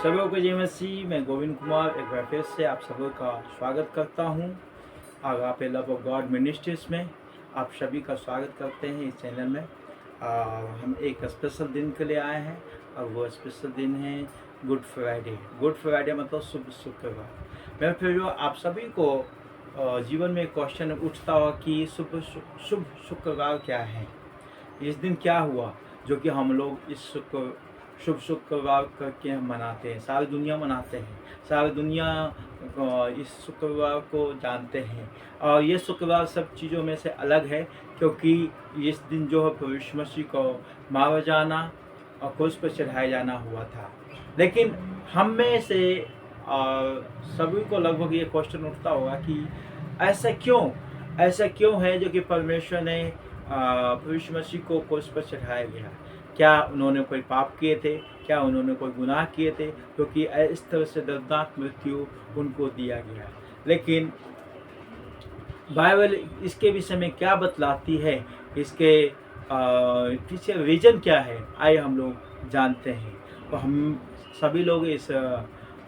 सभी को जय मसीह। मैं गोविंद कुमार एक बार फिर से आप सभी का स्वागत करता हूं। Agape love of God ministries में आप सभी का स्वागत करते हैं इस चैनल में। हम एक स्पेशल दिन के लिए आए हैं और वो स्पेशल दिन है गुड फ्राइडे। गुड फ्राइडे मतलब शुभ शुक्रवार। मैं फिर आप सभी को जीवन में क्वेश्चन उठता हुआ कि शुभ शुक्रवार क्या है, इस दिन क्या हुआ जो कि हम लोग इस शुभ शुक्रवार करके हम मनाते हैं। सारी दुनिया मनाते हैं, सारी दुनिया इस शुक्रवार को जानते हैं। और ये शुक्रवार सब चीज़ों में से अलग है क्योंकि इस दिन जो है प्रभु यीशु मसीह को मारा जाना और क्रूस पर चढ़ाया जाना हुआ था। लेकिन हम में से सभी को लगभग ये क्वेश्चन उठता होगा कि ऐसा क्यों है जो कि परमेश्वर ने प्रभु यीशु मसीह को क्रूस पर चढ़ाया गया। क्या उन्होंने कोई पाप किए थे, क्या उन्होंने कोई गुनाह किए थे क्योंकि इस तरह से दर्दनाक मृत्यु उनको दिया गया। लेकिन बाइबल इसके विषय में क्या बतलाती है, इसके पीछे रीजन क्या है, आइए हम लोग जानते हैं। तो हम सभी लोग इस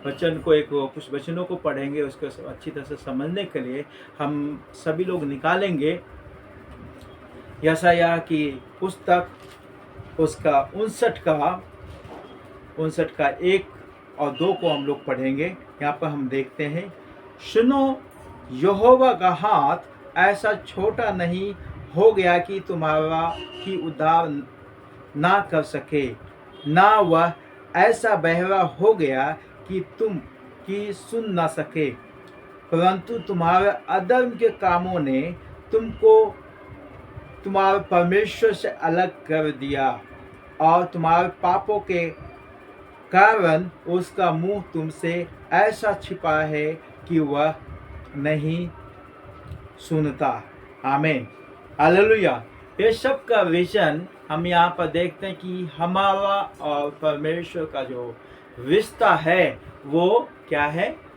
वचन को कुछ वचनों को पढ़ेंगे, उसको अच्छी तरह से समझने के लिए हम सभी लोग निकालेंगे यशायाह की पुस्तक, उसका 59 का 1 और 2 को हम लोग पढ़ेंगे। यहाँ पर हम देखते हैं, सुनो यहोवा का हाथ ऐसा छोटा नहीं हो गया कि तुम्हारा की उद्धार ना कर सके, ना वह ऐसा बहरा हो गया कि तुम की सुन ना सके, परंतु तुम्हारे अधर्म के कामों ने तुमको तुम्हारे परमेश्वर से अलग कर दिया और तुम्हारे पापों के कारण उसका मुंह तुमसे ऐसा छिपा है कि वह नहीं सुनता। आमीन, हालेलुया। ये सब का विजन हम यहाँ पर देखते हैं कि हमारा और परमेश्वर का जो रिश्ता है वो क्या है,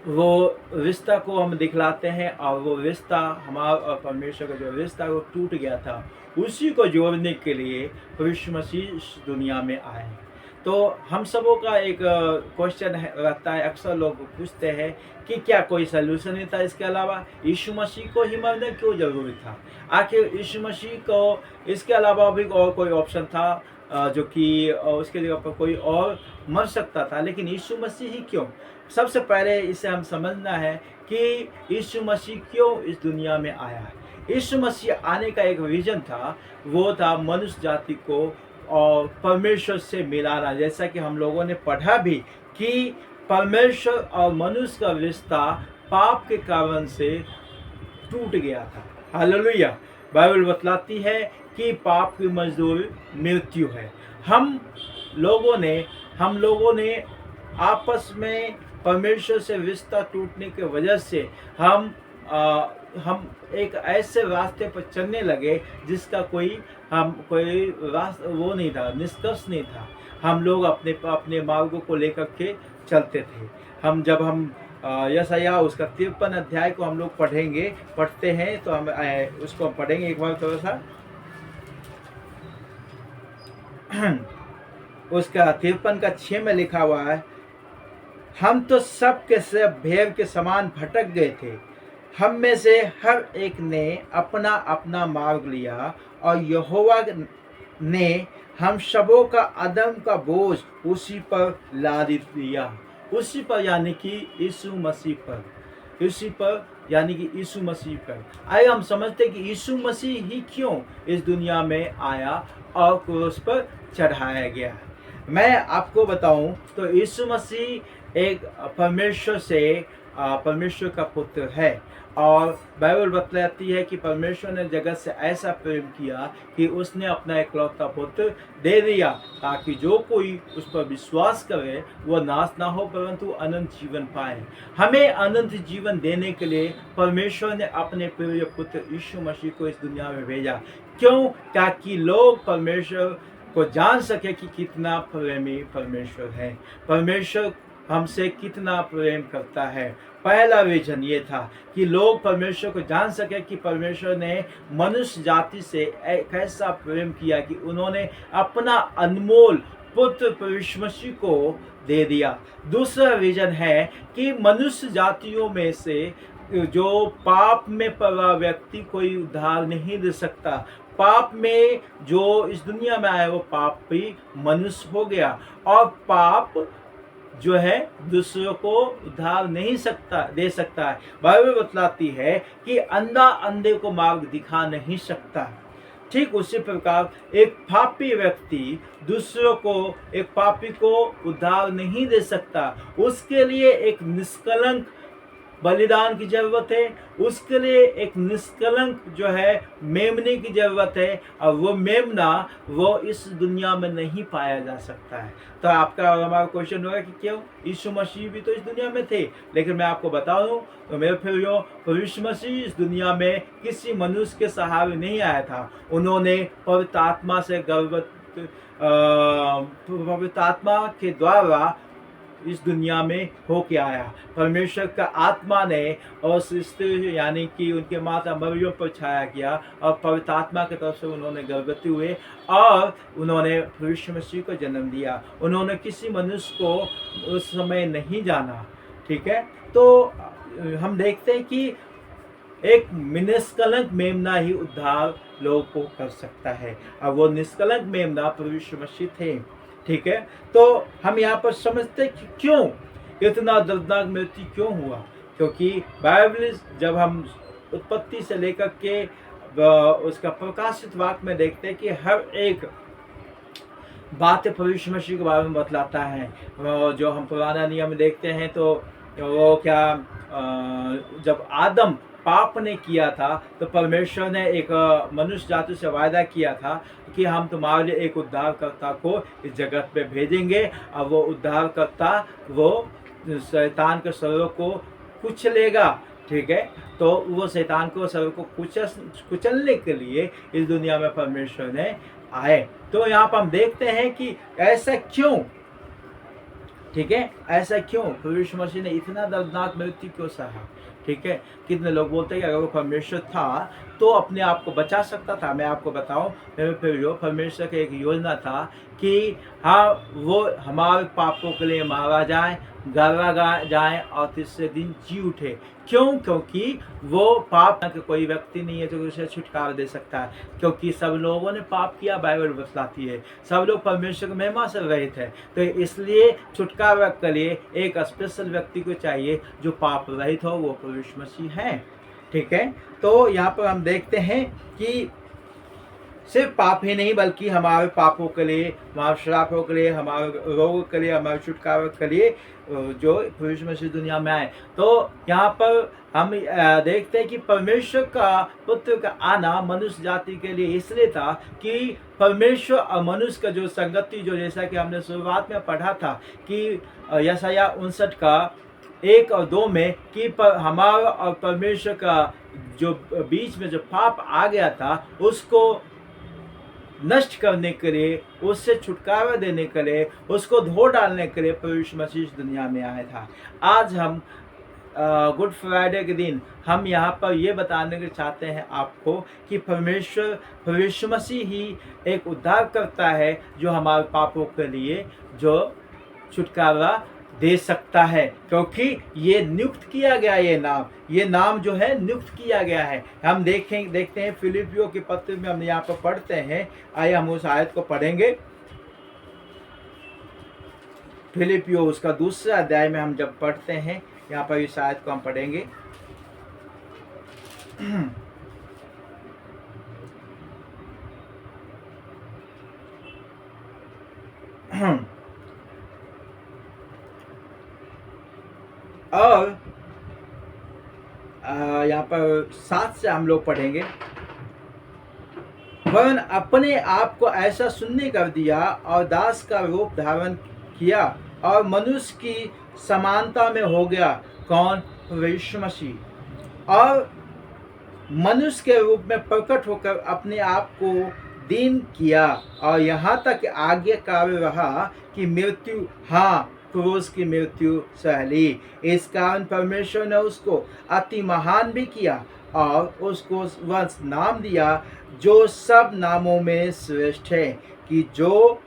वो रिश्ता को हम दिखलाते हैं। और वो रिश्ता हमारा और परमेश्वर का जो रिश्ता वो टूट गया था, उसी को जोड़ने के लिए प्रभु यीशु मसीह इस दुनिया में आए हैं। तो हम सबों का एक क्वेश्चन रहता है, अक्सर लोग पूछते हैं कि क्या कोई सल्यूशन नहीं था इसके अलावा, यीशु मसीह को ही मरना क्यों जरूरी था। आखिर यीशु मसीह को इसके अलावा भी और कोई ऑप्शन था जो कि उसके जगह पर कोई और मर सकता था, लेकिन यीशु मसीह ही क्यों। सबसे पहले इसे हम समझना है कि यीशु मसीह क्यों इस दुनिया में आया है। यीशु मसीह आने का एक रीजन था, वो था मनुष्य जाति को और परमेश्वर से मिलाना। जैसा कि हम लोगों ने पढ़ा भी कि परमेश्वर और मनुष्य का रिश्ता पाप के कारण से टूट गया था। हालेलुया। बाइबल बतलाती है कि पाप की मजदूरी मृत्यु है। हम लोगों ने आपस में परमेश्वर से रिश्ता टूटने की वजह से हम एक ऐसे रास्ते पर चलने लगे जिसका कोई रास्ता वो नहीं था, निष्कर्ष नहीं था। हम लोग अपने मार्गों को लेकर के चलते थे। जब हम यशायाह उसका 53 अध्याय को हम लोग पढ़ते हैं तो हम उसको पढ़ेंगे एक बार थोड़ा सा। उसका 53 का 6 में लिखा हुआ है, हम तो सब के सब भेड़ के समान भटक गए थे, हम में से हर एक ने अपना अपना मार्ग लिया और यहोवा ने हम सबों का अधर्म का बोझ उसी पर लाद दिया। उसी पर यानी कि यीशु मसीह पर, उसी पर यानी कि यीशु मसीह पर। आइए हम समझते कि यीशु मसीह ही क्यों इस दुनिया में आया और क्रूस पर चढ़ाया गया। मैं आपको बताऊं तो यीशु मसीह एक परमेश्वर का पुत्र है और बाइबल बतलाती है कि परमेश्वर ने जगत से ऐसा प्रेम किया कि उसने अपना इकलौता पुत्र दे दिया ताकि जो कोई उस पर विश्वास करे वह नाश ना हो परंतु अनंत जीवन पाए। हमें अनंत जीवन देने के लिए परमेश्वर ने अपने प्रिय पुत्र यीशु मसीह को इस दुनिया में भेजा। क्यों? ताकि लोग परमेश्वर को जान सके कि कितना प्रेमी परमेश्वर है, परमेश्वर हमसे कितना प्रेम करता है। पहला रीजन ये था कि लोग परमेश्वर को जान सके कि परमेश्वर ने मनुष्य जाति से एक ऐसा प्रेम किया कि उन्होंने अपना अनमोल पुत्र प्रभु मसीह को दे दिया। दूसरा रीजन है कि मनुष्य जातियों में से जो पाप में पड़ा व्यक्ति कोई उद्धार नहीं दे सकता। पाप में जो इस दुनिया में आया वो पापी मनुष्य हो गया, और पाप जो है दूसरों को उद्धार नहीं दे सकता है। बाइबल बतलाती है कि अंधा अंधे को मार्ग दिखा नहीं सकता। ठीक उसी प्रकार एक पापी व्यक्ति दूसरों को, एक पापी को उद्धार नहीं दे सकता। उसके लिए एक निष्कलंक बलिदान की जरूरत है, उसके लिए एक निष्कलंक जो है मेमने की जरूरत है, और वो मेमना वो इस दुनिया में नहीं पाया जा सकता है। तो आपका और हमारा क्वेश्चन होगा कि क्यों? यीशु मसीह भी तो इस दुनिया में थे, लेकिन मैं आपको बता दूं तो मेरे प्रियो, यीशु मसीह इस दुनिया में किसी मनुष्य के सहारे नहीं आया था। उन्होंने पवित्र आत्मा से पवित्र आत्मा के द्वारा इस दुनिया में होके आया। परमेश्वर का आत्मा ने और सृष्टि यानी कि उनके माता मरियम पर छाया किया, और पवित्र आत्मा की तरफ से उन्होंने गर्भवती हुए और उन्होंने यीशु मसीह को जन्म दिया। उन्होंने किसी मनुष्य को उस समय नहीं जाना। ठीक है, तो हम देखते हैं कि एक निष्कलंक मेमना ही उद्धार लोगों को कर सकता है, और वो निष्कलंक मेमना प्रभु यीशु मसीह थे। ठीक है, तो हम यहाँ पर समझते कि क्यों इतना दर्दनाक मृत्यु क्यों हुआ, क्योंकि बाइबल जब हम उत्पत्ति से लेकर के उसका प्रकाशित वाक्य में देखते हैं कि हर एक बात प्रभु यीशु मसीह के बारे में बतलाता है। जो हम पुराना नियम में देखते हैं तो वो क्या, जब आदम पाप ने किया था तो परमेश्वर ने एक मनुष्य जाति से वायदा किया था कि हम तुम्हारे लिए एक उद्धारकर्ता को इस जगत पे भेजेंगे, और वो उद्धारकर्ता वो शैतान के सर्व को कुचलेगा। ठीक है, तो वो शैतान को सर्व को कुचलने के लिए इस दुनिया में परमेश्वर ने आए। तो यहाँ पर हम देखते हैं कि ऐसा क्यों, ठीक है, ऐसा क्यों प्रभु यीशु मसीह ने इतना दर्दनाक मृत्यु क्यों सहा। ठीक है, कितने लोग बोलते हैं कि अगर वो परमेश्वर था तो अपने आप को बचा सकता था। मैं आपको बताऊं मेरे प्रियो, परमेश्वर की एक योजना था कि हाँ वो हमारे पापों के लिए मारा जाए, गाड़ा जाए और तीसरे दिन जी उठे। क्यों? क्योंकि वो पाप का कोई व्यक्ति नहीं है जो उसे छुटकारा दे सकता है, क्योंकि सब लोगों ने पाप किया। बाइबल बतलाती है सब लोग परमेश्वर की महिमा से रहित है। तो इसलिए छुटकारा के लिए एक स्पेशल व्यक्ति को चाहिए जो पाप रहित हो, वो प्रभु यीशु मसीह है। ठीक है, तो यहाँ पर हम देखते हैं कि सिर्फ पाप ही नहीं बल्कि हमारे पापों के लिए, हमारे श्रापों के लिए, हमारे रोगों के लिए, हमारे छुटकारे के लिए जो प्रभु यीशु मसीह दुनिया में आए। तो यहाँ पर हम देखते हैं कि परमेश्वर का पुत्र का आना मनुष्य जाति के लिए इसलिए था कि परमेश्वर और मनुष्य का जो संगति, जो जैसा कि हमने शुरुआत में पढ़ा था कि यशायाह 59 का 1 और 2 में कि हमारा और परमेश्वर का जो बीच में जो पाप आ गया था उसको नष्ट करने के लिए, उससे छुटकारा देने के लिए, उसको धो डालने के लिए प्रभु यीशु मसीह इस दुनिया में आया था। आज हम गुड फ्राइडे के दिन हम यहाँ पर ये बताने के चाहते हैं आपको कि परमेश्वर प्रभु यीशु मसीह ही एक उद्धार करता है जो हमारे पापों के लिए जो छुटकारा दे सकता है, क्योंकि ये नियुक्त किया गया, ये नाम जो है नियुक्त किया गया है। हम देखते हैं फिलिपियों के पत्र में हम यहाँ पर पढ़ते हैं। आइए हम उस आयत को पढ़ेंगे। फिलिपियों उसका 2 अध्याय में हम जब पढ़ते हैं, यहाँ पर इस आयत को हम पढ़ेंगे। और यहाँ पर 7 से हम लोग पढ़ेंगे। वरन अपने आप को ऐसा शून्य कर दिया और दास का रूप धारण किया और मनुष्य की समानता में हो गया। कौन? यीशु मसीह। और मनुष्य के रूप में प्रकट होकर अपने आप को दीन किया और यहाँ तक आज्ञाकारी रहा कि मृत्यु, हाँ क्रूस की मृत्यु सह ली। इस कारण परमेश्वर ने उसको अति महान भी किया और उसको वह नाम दिया जो सब नामों में श्रेष्ठ है, कि जो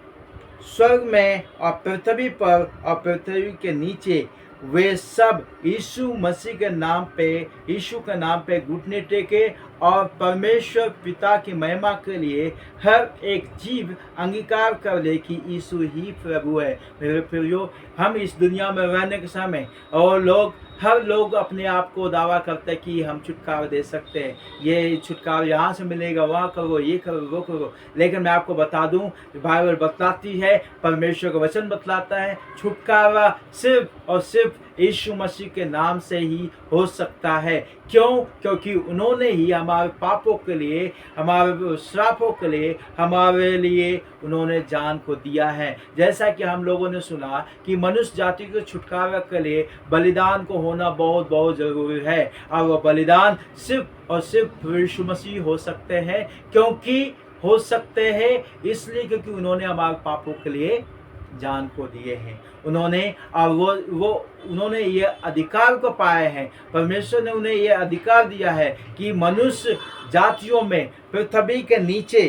स्वर्ग में और पृथ्वी पर और पृथ्वी के नीचे, वे सब यीशु मसीह के नाम पे, यीशु के नाम पे घुटने टेके और परमेश्वर पिता की महिमा के लिए हर एक जीव अंगीकार कर ले कि यीशु ही प्रभु है। मेरे प्रियो, हम इस दुनिया में रहने के समय और हर लोग अपने आप को दावा करते हैं कि हम छुटकारा दे सकते हैं, ये छुटकारा यहाँ से मिलेगा, वहाँ करो, ये करो, वो करो। लेकिन मैं आपको बता दूं, बाइबल बतलाती है, परमेश्वर का वचन बतलाता है, छुटकारा सिर्फ और सिर्फ यीशु मसीह के नाम से ही हो सकता है। क्यों? क्योंकि उन्होंने ही हमारे पापों के लिए, हमारे श्रापों के लिए, हमारे लिए उन्होंने जान को दिया है। जैसा कि हम लोगों ने सुना कि मनुष्य जाति के छुटकारा के लिए बलिदान को होना बहुत बहुत ज़रूरी है, और वह बलिदान सिर्फ और सिर्फ यीशु मसीह हो सकते हैं। क्योंकि हो सकते हैं इसलिए क्योंकि उन्होंने हमारे पापों के लिए जान को दिए हैं। उन्होंने और वो उन्होंने ये अधिकार को पाए हैं। परमेश्वर ने उन्हें ये अधिकार दिया है कि मनुष्य जातियों में पृथ्वी के नीचे,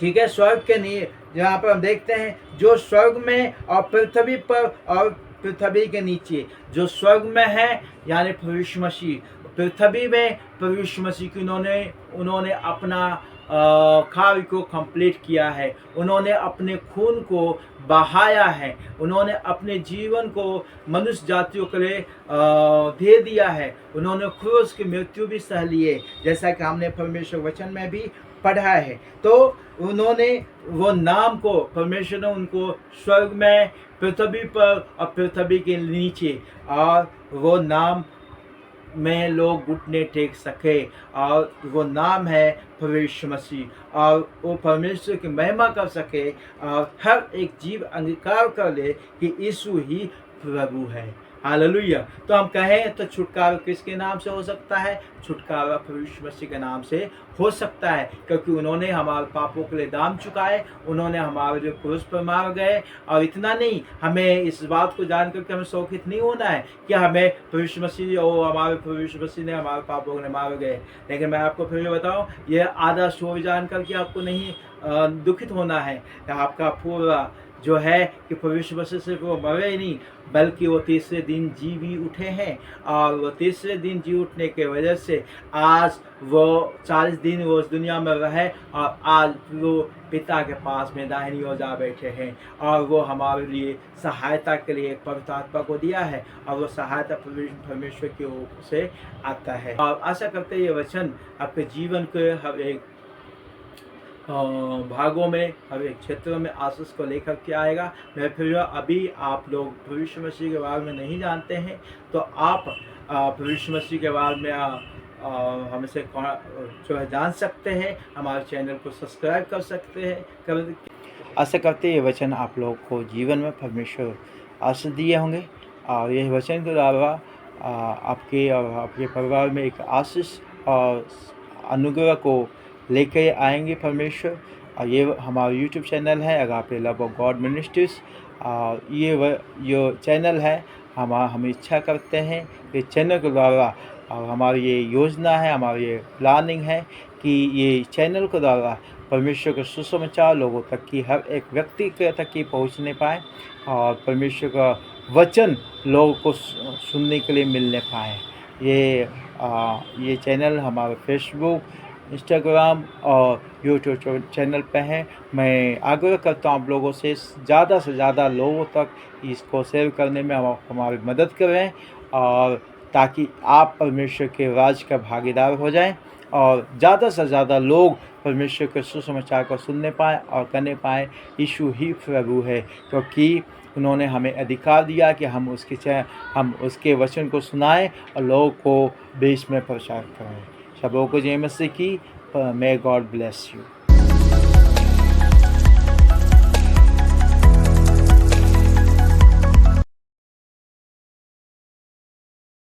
ठीक है, स्वर्ग के नीचे, जहाँ पर हम देखते हैं जो स्वर्ग में और पृथ्वी पर और पृथ्वी के नीचे, जो स्वर्ग में है यानी प्रभु यीशु मसीह, पृथ्वी में प्रभु यीशु मसीह की उन्होंने अपना कार्य को कंप्लीट किया है। उन्होंने अपने खून को बहाया है, उन्होंने अपने जीवन को मनुष्य जातियों के लिए दे दिया है। उन्होंने क्रूस की मृत्यु भी सह लिए, जैसा कि हमने परमेश्वर वचन में भी पढ़ा है। तो उन्होंने वो नाम को, परमेश्वर ने उनको स्वर्ग में, पृथ्वी पर और पृथ्वी के नीचे, और वो नाम में लोग घुटने टेक सके, और वो नाम है प्रभु यीशु मसीह, और वो परमेश्वर की महिमा कर सके, और हर एक जीव अंगीकार कर ले कि यीशु ही प्रभु है। हालेलुया। तो हम कहें तो छुटकारा किसके नाम से हो सकता है? छुटकारा प्रभु यीशु मसीह के नाम से हो सकता है, क्योंकि उन्होंने हमारे पापों के लिए दाम चुकाए, उन्होंने हमारे लिए क्रूस पर मार गए। और इतना नहीं, हमें इस बात को जानकर के हमें शौकित नहीं होना है कि हमें प्रभु यीशु मसीह और हमारे प्रभु यीशु मसीह ने हमारे पापों के लिए मार गए। लेकिन मैं आपको फिर बताऊँ, ये आधा स्टोरी जान करके आपको नहीं दुखित होना है। आपका पूरा जो है कि प्रभु यीशु मसीह सिर्फ वो मरे ही नहीं, बल्कि वो तीसरे दिन जी भी उठे हैं, और वो तीसरे दिन जी उठने के वजह से आज वो 40 दिन वो उस दुनिया में रहे, और आज वो पिता के पास में दाहिनी ओर जा बैठे हैं, और वो हमारे लिए सहायता के लिए एक पवित्र आत्मा को दिया है, और वो सहायता परमेश्वर की ओर से आता है। और आशा करते हैं ये वचन आपके जीवन के हर एक भागों में, हर एक क्षेत्रों में आशीष को लेकर के आएगा। मैं फिर अभी आप लोग प्रभु यीशु मसीह के बारे में नहीं जानते हैं, तो आप प्रभु यीशु मसीह के बारे में हमसे जो है जान सकते हैं, हमारे चैनल को सब्सक्राइब कर सकते हैं। आशा करते हैं ये वचन आप लोग को जीवन में परमेश्वर आशीष दिए होंगे, और यह वचन के द्वारा आपके और आपके परिवार में एक आशीष और अनुग्रह को लेके आएंगे परमेश्वर। और ये हमारा यूट्यूब चैनल है, अगर आप लव ऑफ गॉड मिनिस्ट्रीज, ये चैनल है, हम इच्छा करते हैं कि चैनल के द्वारा, और हमारी ये योजना है, हमारी ये प्लानिंग है कि ये चैनल के द्वारा परमेश्वर का सुसमाचार लोगों तक की, हर एक व्यक्ति के तक की पहुँचने पाए, और परमेश्वर का वचन लोगों को सुनने के लिए मिलने पाए। ये चैनल हमारे फेसबुक, इंस्टाग्राम और यूट्यूब चैनल पे है। मैं आग्रह करता हूँ आप लोगों से ज़्यादा लोगों तक इसको शेयर करने में हमारी मदद करें, और ताकि आप परमेश्वर के राज का भागीदार हो जाएं, और ज़्यादा से ज़्यादा लोग परमेश्वर के सुसमाचार को सुनने पाएँ और करने पाएँ यीशु ही प्रभु है, क्योंकि उन्होंने हमें अधिकार दिया कि हम उसके वचन को सुनाएं और लोगों को देश में प्रचार करें। सबों को जय मसीह की। May God bless you.